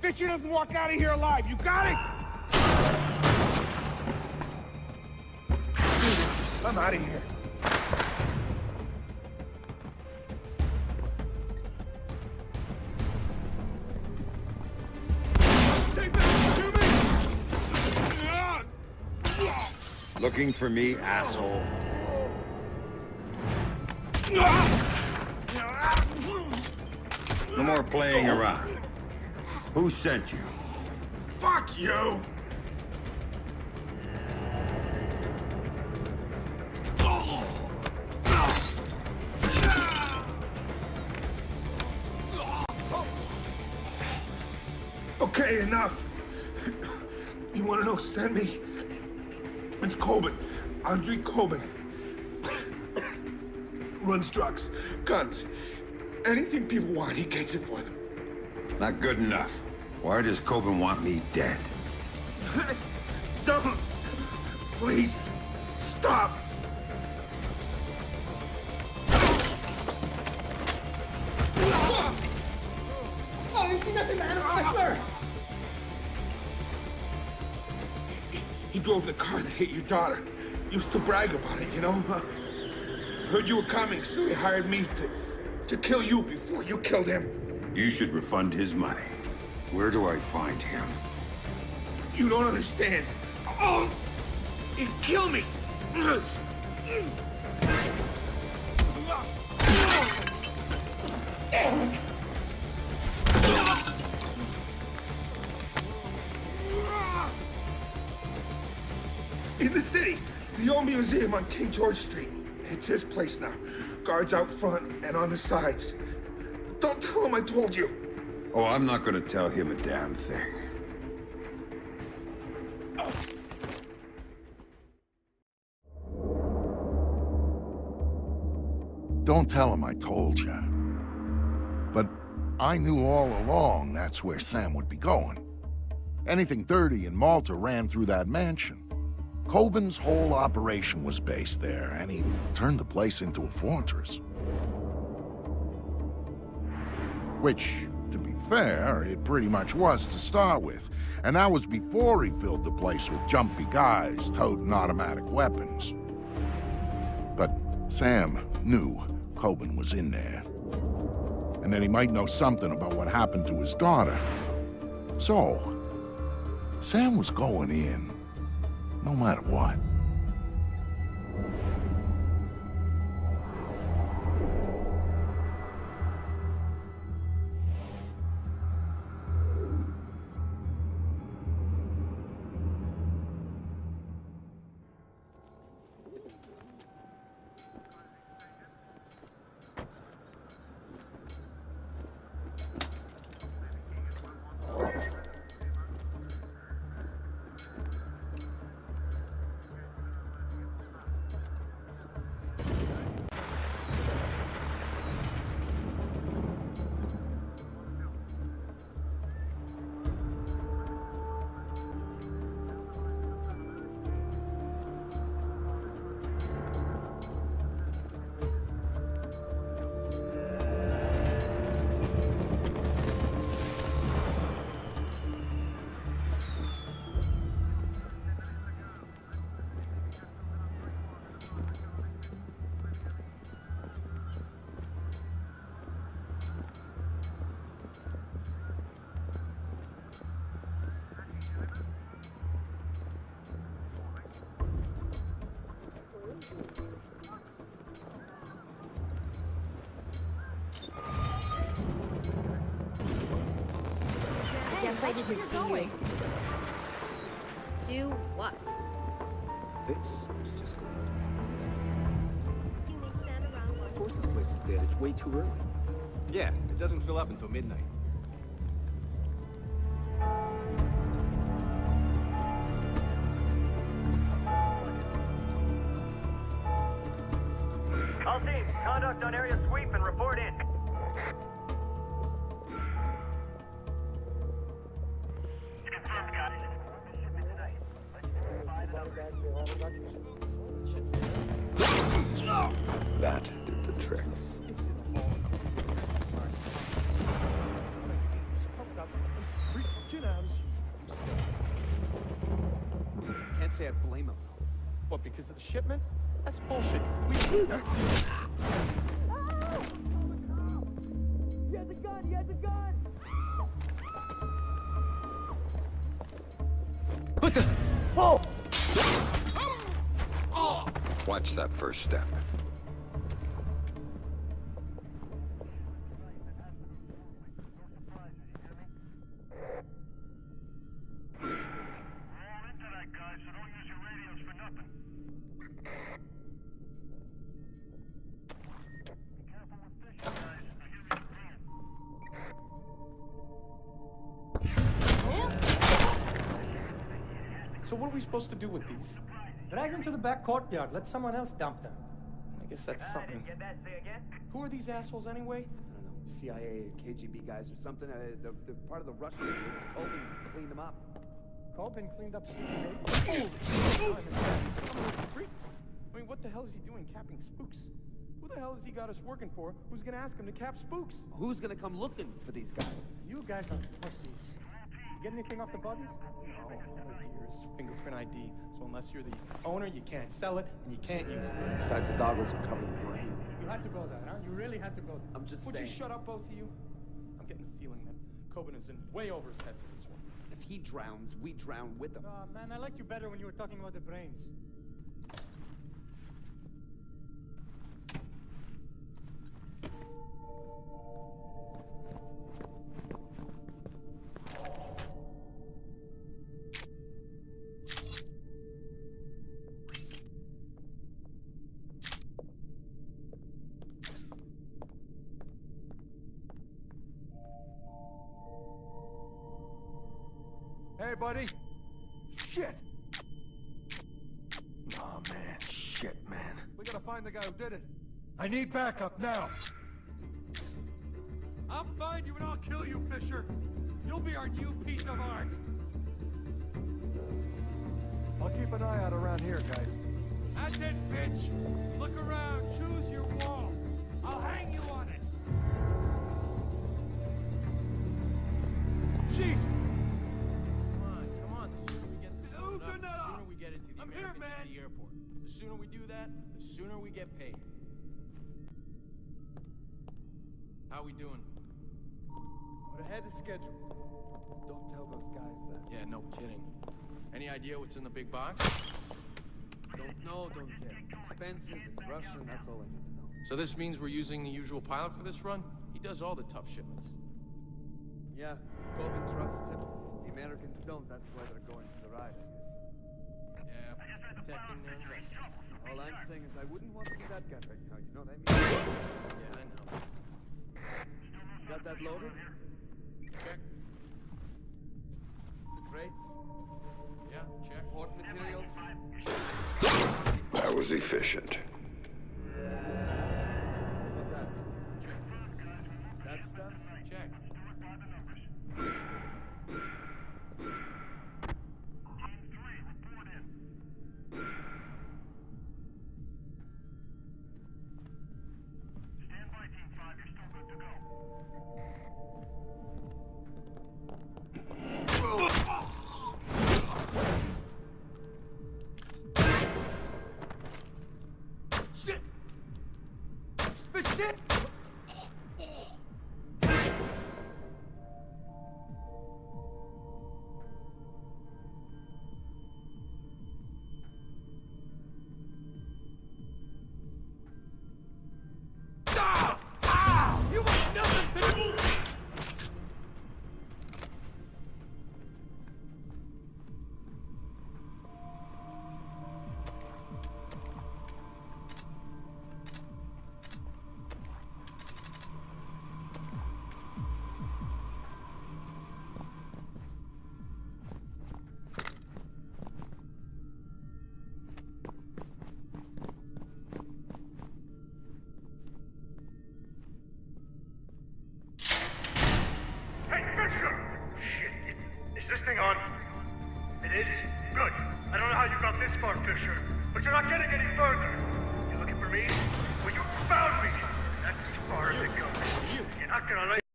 Fisher doesn't walk out of here alive. You got it? I'm out of here. Stay back to me! Looking for me, asshole? No more playing around. Who sent you? Fuck you! Okay, enough. You want to know who sent me? It's Coben. Andre Coben. Runs drugs, guns, anything people want, he gets it for them. Not good enough. Why does Coben want me dead? Don't! Please, stop! I didn't see nothing, man. I swear. He drove the car that hit your daughter. Used to brag about it, you know? Heard you were coming, so he hired me to kill you before you killed him. You should refund his money. Where do I find him? You don't understand. Oh! He'd kill me! Damn. In the city, the old museum on King George Street. It's his place now. Guards out front and on the sides. Don't tell him I told you. Oh, I'm not gonna tell him a damn thing. Don't tell him I told you. But I knew all along that's where Sam would be going. Anything dirty in Malta ran through that mansion. Coben's whole operation was based there, and he turned the place into a fortress. Which, to be fair, it pretty much was to start with. And that was before he filled the place with jumpy guys toting automatic weapons. But Sam knew Coben was in there. And that he might know something about what happened to his daughter. So, Sam was going in, no matter what. Guess I didn't see you. Do what? This just go out. You may stand around Of course this place is dead. It's way too early. Yeah, it doesn't fill up until midnight. All teams, conduct on area sweep and report in. Confirmed, guys. Shipment tonight. That did the trick. say I blame him. What, because of the shipment? That's bullshit. He has a gun! He has a gun! What the? Oh! Watch that first step. So what are we supposed to do with these? Drag them to the back courtyard. Let someone else dump them. I guess that's something. Get that? Say again? Who are these assholes anyway? I don't know, CIA, KGB guys or something. They're part of the Russians. Colvin cleaned them up. Colvin cleaned up CIA. I mean, what the hell is he doing capping spooks? Who the hell has he got us working for? Who's gonna ask him to cap spooks? Who's gonna come looking for these guys? You guys are pussies. Get anything off the bodies? No, years. Fingerprint ID. So unless you're the owner, you can't sell it and you can't use it. Besides, the goggles will cover the brain. You had to go there, huh? You really had to go there. I'm just Would saying. you shut up, both of you? I'm getting the feeling that Coben is in way over his head for this one. If he drowns, we drown with him. Man, I liked you better when you were talking about the brains. Hey, buddy. Shit. Oh, man. Shit, man. We gotta find the guy who did it. I need backup now. I'll find you and I'll kill you, Fisher. You'll be our new piece of art. I'll keep an eye out around here, guys. That's it, bitch. Look around. Choose your wall. I'll hang you on it. Jeez. Come on. The sooner we get this Open opened it up, up. the sooner we get into the I'm here, Americans man. at the airport. The sooner we do that, the sooner we get paid. How we doing? We're ahead of schedule. Don't tell those guys that. Yeah, no kidding. Any idea what's in the big box? Don't know, don't care. It's expensive, it's Russian, that's all I need to know. So this means we're using the usual pilot for this run? He does all the tough shipments. Yeah, Colvin trusts him. The Americans don't, that's why they're going for the ride, I guess. Yeah, protecting their investment. All I'm saying is I wouldn't want to be that guy right now, you know what I mean? Yeah, I know. Got that loaded? Check. The crates? Yeah, check. Port materials? That was efficient. How about that? That stuff? Check. Stand by, Team 5. You're still good to go. Shit! The shit! You want nothing, bitch! Hey, Fisher! Shit. Is this thing on? It is? Good. I don't know how you got this far, Fisher, but you're not getting any further. You looking for me? Well, you found me. That's as far as it goes. You're not gonna let